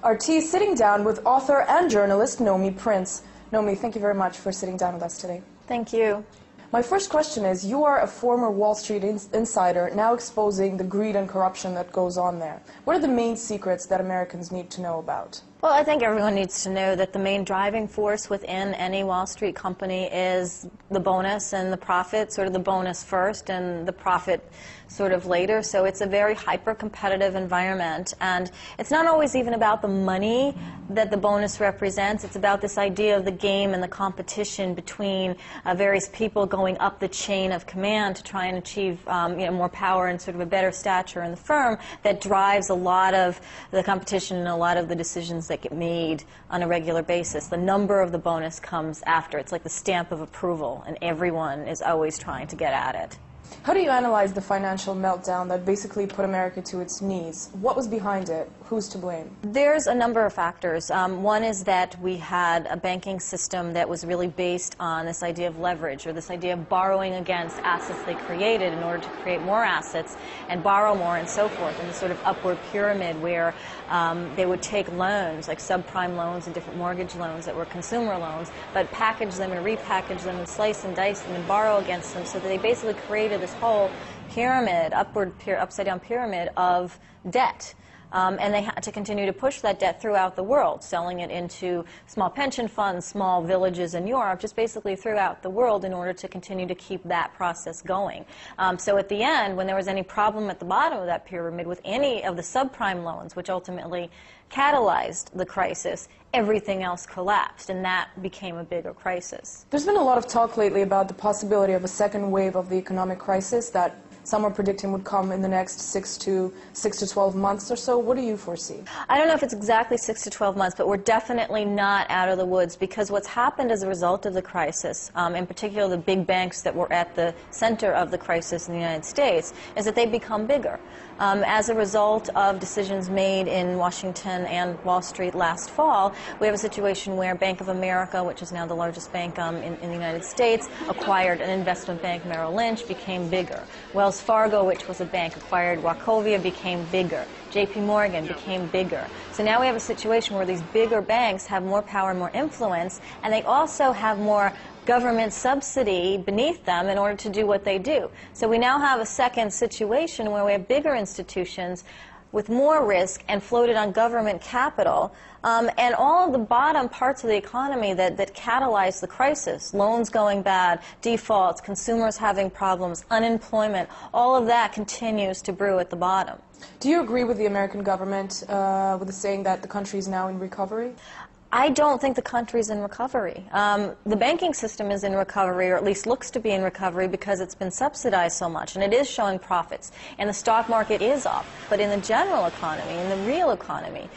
RT is sitting down with author and journalist Nomi Prins. Nomi, thank you very much for sitting down with us today. Thank you. My first question is, you are a former Wall Street insider, now exposing the greed and corruption that goes on there. What are the main secrets that Americans need to know about? Well, I think everyone needs to know that the main driving force within any Wall Street company is the bonus and the profit, sort of the bonus first and the profit sort of later. So it's a very hyper-competitive environment. And it's not always even about the money that the bonus represents. It's about this idea of the game and the competition between various people going up the chain of command to try and achieve more power and sort of a better stature in the firm that drives a lot of the competition and a lot of the decisions that get made on a regular basis. The number of the bonus comes after. It's like the stamp of approval, and everyone is always trying to get at it. How do you analyze the financial meltdown that basically put America to its knees? What was behind it? Who's to blame? There's a number of factors. One is that we had a banking system that was really based on this idea of leverage, or this idea of borrowing against assets they created in order to create more assets and borrow more and so forth, in this sort of upward pyramid where they would take loans, like subprime loans and different mortgage loans that were consumer loans, but package them and repackage them and slice and dice them and borrow against them, so that they basically created this whole pyramid, upside-down pyramid of debt. And they had to continue to push that debt throughout the world, selling it into small pension funds, small villages in Europe, just basically throughout the world in order to continue to keep that process going. So at the end, when there was any problem at the bottom of that pyramid with any of the subprime loans, which ultimately catalyzed the crisis, everything else collapsed, and that became a bigger crisis. There's been a lot of talk lately about the possibility of a second wave of the economic crisis that some are predicting would come in the next 6 to 12 months or so. What do you foresee? I don't know if it's exactly 6 to 12 months, but we're definitely not out of the woods, because what's happened as a result of the crisis, in particular the big banks that were at the center of the crisis in the United States, is that they've become bigger. As a result of decisions made in Washington and Wall Street last fall, we have a situation where Bank of America, which is now the largest bank in the United States, acquired an investment bank, Merrill Lynch, became bigger. Wells Fargo, which was a bank, acquired Wachovia, became bigger. JP Morgan became bigger. So now we have a situation where these bigger banks have more power and more influence, and they also have more government subsidy beneath them in order to do what they do. So we now have a second situation where we have bigger institutions with more risk and floated on government capital, and all of the bottom parts of the economy that catalyzed the crisis, loans going bad, defaults, consumers having problems, unemployment, all of that continues to brew at the bottom. Do you agree with the American government with the saying that the country is now in recovery? I don't think the country's in recovery. The banking system is in recovery, or at least looks to be in recovery, because it's been subsidized so much, and it is showing profits. And the stock market is up. But in the general economy, in the real economy,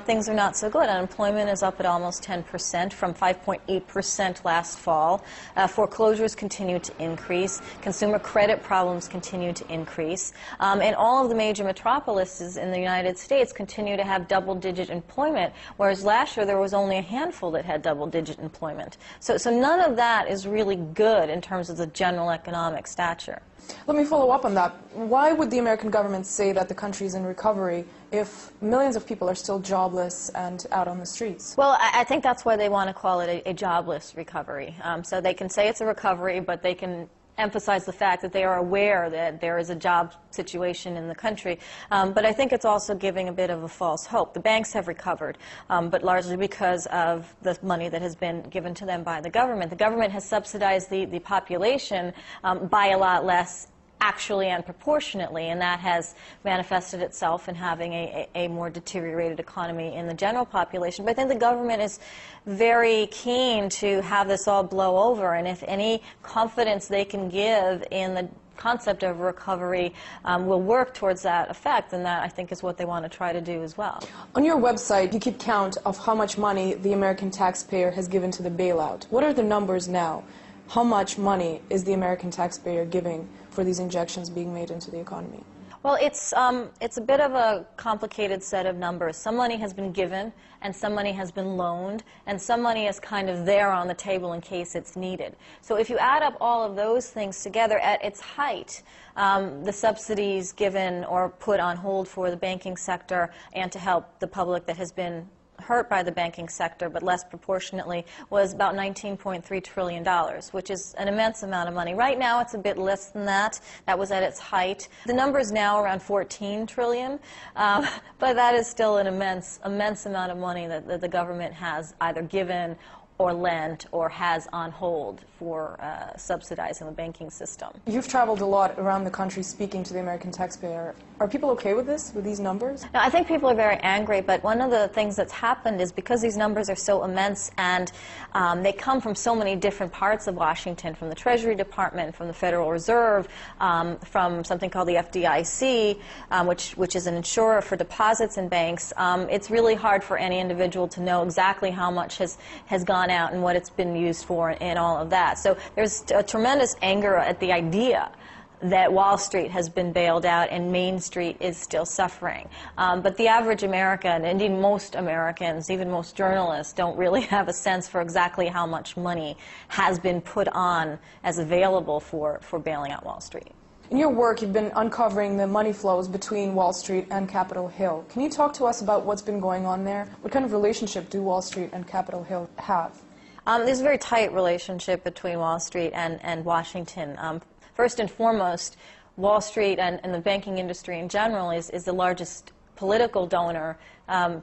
things are not so good. Unemployment is up at almost 10% from 5.8% last fall. Foreclosures continue to increase. Consumer credit problems continue to increase. And all of the major metropolises in the United States continue to have double-digit employment, whereas last year there was only a handful that had double-digit employment. So none of that is really good in terms of the general economic stature. Let me follow up on that. Why would the American government say that the country is in recovery if millions of people are still jobless and out on the streets? Well, I think that's why they want to call it a jobless recovery. So they can say it's a recovery, but they can emphasize the fact that they are aware that there is a job situation in the country. But I think it's also giving a bit of a false hope. The banks have recovered, but largely because of the money that has been given to them by the government. The government has subsidized the population by a lot less, actually and proportionately, and that has manifested itself in having a more deteriorated economy in the general population. But I think the government is very keen to have this all blow over, and if any confidence they can give in the concept of recovery will work towards that effect, and that, I think, is what they want to try to do as well. On your website, you keep count of how much money the American taxpayer has given to the bailout. What are the numbers now? How much money is the American taxpayer giving for these injections being made into the economy? Well, it's a bit of a complicated set of numbers. Some money has been given, and some money has been loaned, and some money is kind of there on the table in case it's needed. So if you add up all of those things together, at its height, the subsidies given or put on hold for the banking sector and to help the public that has been hurt by the banking sector, but less proportionately, was about $19.3 trillion, which is an immense amount of money. Right now, it's a bit less than that. That was at its height. The number is now around $14 trillion, but that is still an immense amount of money that the government has either given or lent or has on hold for subsidizing the banking system. You've traveled a lot around the country speaking to the American taxpayer. Are people okay with this, with these numbers? Now, I think people are very angry, but one of the things that's happened is because these numbers are so immense and they come from so many different parts of Washington, from the Treasury Department, from the Federal Reserve, from something called the FDIC, which is an insurer for deposits in banks, it's really hard for any individual to know exactly how much has gone out and what it's been used for and all of that. So there's a tremendous anger at the idea that Wall Street has been bailed out and Main Street is still suffering. But the average American, and indeed most Americans, even most journalists, don't really have a sense for exactly how much money has been put on as available for bailing out Wall Street. In your work, you've been uncovering the money flows between Wall Street and Capitol Hill. Can you talk to us about what's been going on there? What kind of relationship do Wall Street and Capitol Hill have? There's a very tight relationship between Wall Street and Washington. First and foremost, Wall Street and the banking industry in general is the largest political donor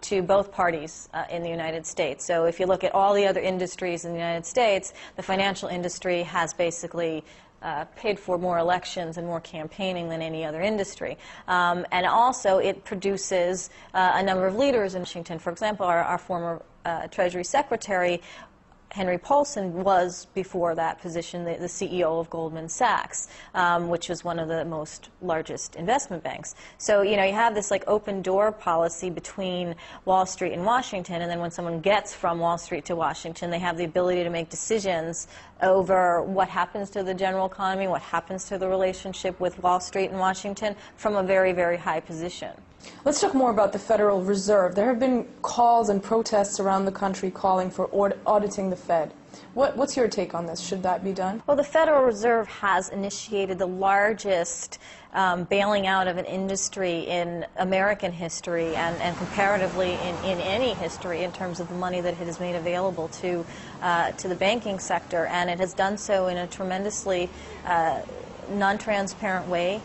to both parties in the United States. So if you look at all the other industries in the United States, the financial industry has basically paid for more elections and more campaigning than any other industry. And also it produces a number of leaders in Washington. For example, our former Treasury Secretary Henry Paulson was, before that position, the CEO of Goldman Sachs, which was one of the largest investment banks. So, you have this like open door policy between Wall Street and Washington, and then when someone gets from Wall Street to Washington, they have the ability to make decisions over what happens to the general economy, what happens to the relationship with Wall Street and Washington from a very, very high position. Let's talk more about the Federal Reserve. There have been calls and protests around the country calling for auditing the Fed. What's your take on this? Should that be done? Well, the Federal Reserve has initiated the largest bailing out of an industry in American history and comparatively in any history in terms of the money that it has made available to the banking sector. And it has done so in a tremendously non-transparent way.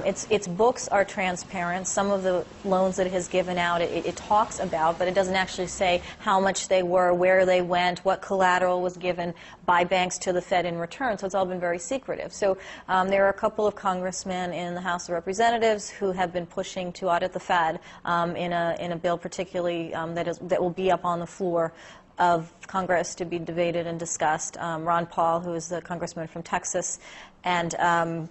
Its books are transparent. Some of the loans that it has given out, it talks about, but it doesn't actually say how much they were, where they went, what collateral was given by banks to the Fed in return. So it's all been very secretive. So there are a couple of congressmen in the House of Representatives who have been pushing to audit the Fed in a bill particularly that will be up on the floor of Congress to be debated and discussed. Ron Paul, who is the congressman from Texas, and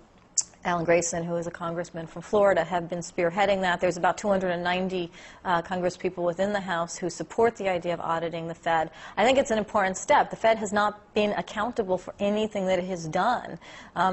Alan Grayson, who is a congressman from Florida, have been spearheading that. There's about 290 congresspeople within the House who support the idea of auditing the Fed. I think it's an important step. The Fed has not been accountable for anything that it has done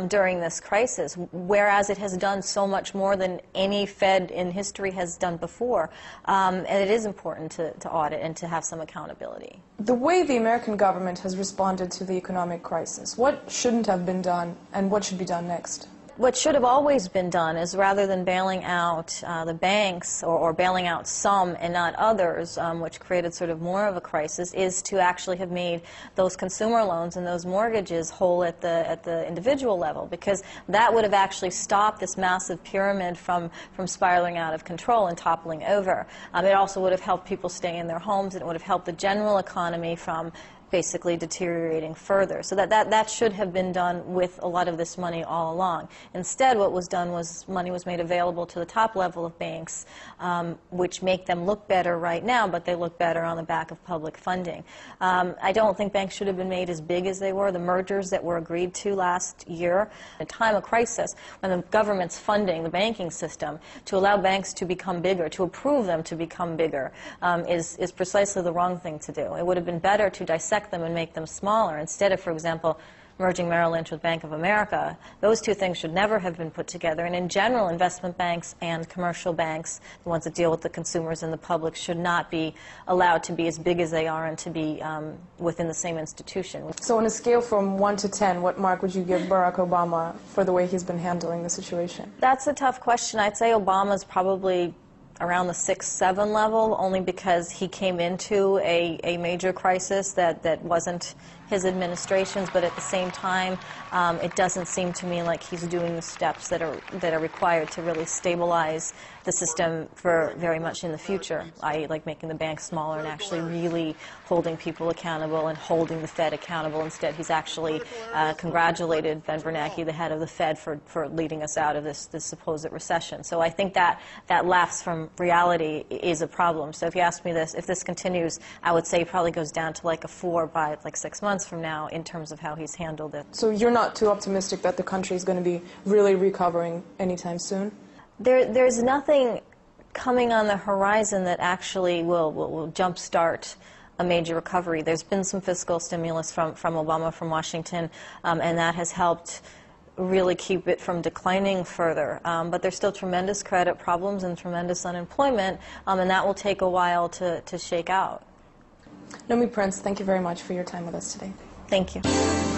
during this crisis, whereas it has done so much more than any Fed in history has done before. And it is important to audit and to have some accountability. The way the American government has responded to the economic crisis, what shouldn't have been done and what should be done next? What should have always been done is, rather than bailing out the banks or bailing out some and not others, which created sort of more of a crisis, is to actually have made those consumer loans and those mortgages whole at the individual level, because that would have actually stopped this massive pyramid from spiraling out of control and toppling over. It also would have helped people stay in their homes, and it would have helped the general economy from basically deteriorating further. So that should have been done with a lot of this money all along. Instead, what was done was money was made available to the top level of banks, which make them look better right now, but they look better on the back of public funding. I don't think banks should have been made as big as they were. The mergers that were agreed to last year, at a time of crisis, when the government's funding the banking system, to allow banks to become bigger, to approve them to become bigger, is precisely the wrong thing to do. It would have been better to dissect them and make them smaller, instead of, for example, merging Merrill Lynch with Bank of America. Those two things should never have been put together. And in general, investment banks and commercial banks, the ones that deal with the consumers and the public, should not be allowed to be as big as they are and to be within the same institution. So on a scale from 1 to 10, what mark would you give Barack Obama for the way he's been handling the situation? That's a tough question. I'd say Obama's probably around the 6, 7 level, only because he came into a major crisis that wasn't his administration's, but at the same time, it doesn't seem to me like he's doing the steps that are required to really stabilize the system for very much in the future, i.e. like making the banks smaller and actually really holding people accountable and holding the Fed accountable. Instead, he's actually congratulated Ben Bernanke, the head of the Fed, for leading us out of this supposed recession. So I think that lapse from reality is a problem. So if you ask me this, if this continues, I would say it probably goes down to like a 4 by like 6 months from now in terms of how he's handled it. So you're not too optimistic that the country is going to be really recovering anytime soon? There's nothing coming on the horizon that actually will jumpstart a major recovery. There's been some fiscal stimulus from Obama, from Washington, and that has helped really keep it from declining further. But there's still tremendous credit problems and tremendous unemployment, and that will take a while to shake out. Nomi Prins, thank you very much for your time with us today. Thank you.